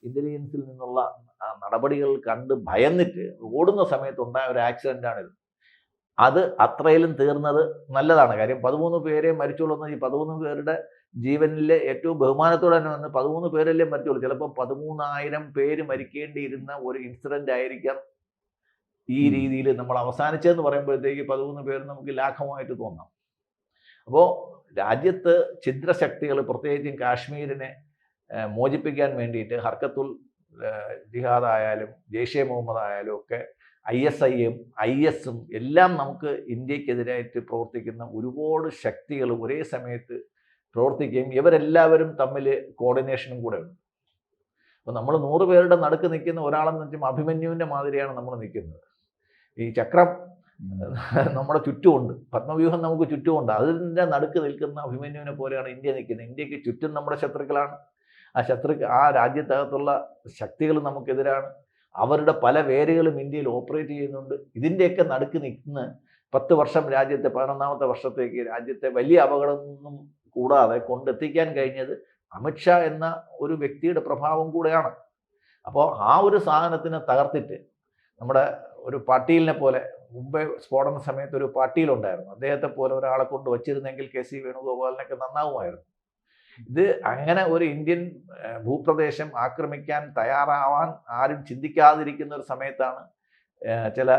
ഇന്റലിജൻസിൽ നിന്നുള്ള നടപടികൾ കണ്ട് ഭയന്നിട്ട് ഓടുന്ന സമയത്തുണ്ടായ ഒരു ആക്സിഡൻ്റാണിത്. അത് അത്രയിലും തീർന്നത് നല്ലതാണ്. കാര്യം 13 പേരെ മരിച്ചുള്ളൂ. ഈ 13 പേരുടെ ജീവനിലെ ഏറ്റവും ബഹുമാനത്തോടെ തന്നെ വന്ന് 13 പേരല്ലേ മരിച്ചുള്ളൂ. ചിലപ്പോൾ 13,000 പേര് മരിക്കേണ്ടിയിരുന്ന ഒരു ഇൻസിഡന്റ് ആയിരിക്കാം ഈ രീതിയിൽ നമ്മൾ അവസാനിച്ചതെന്ന് പറയുമ്പോഴത്തേക്ക് 13 പേര് നമുക്ക് ലാഘവമായിട്ട് തോന്നാം. അപ്പോൾ രാജ്യത്ത് ഛിദ്രശക്തികൾ, പ്രത്യേകിച്ചും കാശ്മീരിനെ മോചിപ്പിക്കാൻ വേണ്ടിയിട്ട് ഹർക്കത്തുൽ ജിഹാദ് ആയാലും ജെയ്ഷെ മുഹമ്മദ് ആയാലും ഒക്കെ ISIയും ISും എല്ലാം നമുക്ക് ഇന്ത്യക്കെതിരായിട്ട് പ്രവർത്തിക്കുന്ന ഒരുപാട് ശക്തികൾ ഒരേ സമയത്ത് പ്രവർത്തിക്കുകയും ഇവരെല്ലാവരും തമ്മിൽ കോർഡിനേഷനും കൂടെ ഉണ്ട്. അപ്പോൾ നമ്മൾ 100 പേരുടെ നടുക്ക് നിൽക്കുന്ന ഒരാളെന്ന് വെച്ചാൽ അഭിമന്യുവിൻ്റെ മാതിരിയാണ് നമ്മൾ നിൽക്കുന്നത്. ഈ ചക്രം നമ്മുടെ ചുറ്റുമുണ്ട്, പത്മവ്യൂഹം നമുക്ക് ചുറ്റുമുണ്ട്. അതിൻ്റെ നടുക്ക് നിൽക്കുന്ന അഭിമന്യുവിനെ പോലെയാണ് ഇന്ത്യ നിൽക്കുന്നത്. ഇന്ത്യക്ക് ചുറ്റും നമ്മുടെ ശത്രുക്കളാണ്. ആ രാജ്യത്തകത്തുള്ള ശക്തികൾ നമുക്കെതിരാണ്. അവരുടെ പല വേരുകളും ഇന്ത്യയിൽ ഓപ്പറേറ്റ് ചെയ്യുന്നുണ്ട്. ഇതിൻ്റെയൊക്കെ നടുക്ക് നിൽക്കുന്ന 10 വർഷം രാജ്യത്തെ 11ാമത്തെ വർഷത്തേക്ക് രാജ്യത്തെ വലിയ അപകടമൊന്നും കൂടാതെ കൊണ്ടെത്തിക്കാൻ കഴിഞ്ഞത് അമിത്ഷാ എന്ന ഒരു വ്യക്തിയുടെ പ്രഭാവം കൂടെയാണ്. അപ്പോൾ ആ ഒരു സാധനത്തിനെ തകർത്തിട്ട് നമ്മുടെ ഒരു പാട്ടീലിനെ പോലെ, മുംബൈ സ്ഫോടന സമയത്ത് ഒരു പാട്ടീലുണ്ടായിരുന്നു, അദ്ദേഹത്തെ പോലെ ഒരാളെ കൊണ്ട് വച്ചിരുന്നെങ്കിൽ KC വേണുഗോപാലിനൊക്കെ നന്നാവുമായിരുന്നു. ഇത് അങ്ങനെ ഒരു ഇന്ത്യൻ ഭൂപ്രദേശം ആക്രമിക്കാൻ തയ്യാറാവാൻ ആരും ചിന്തിക്കാതിരിക്കുന്ന ഒരു സമയത്താണ് ചില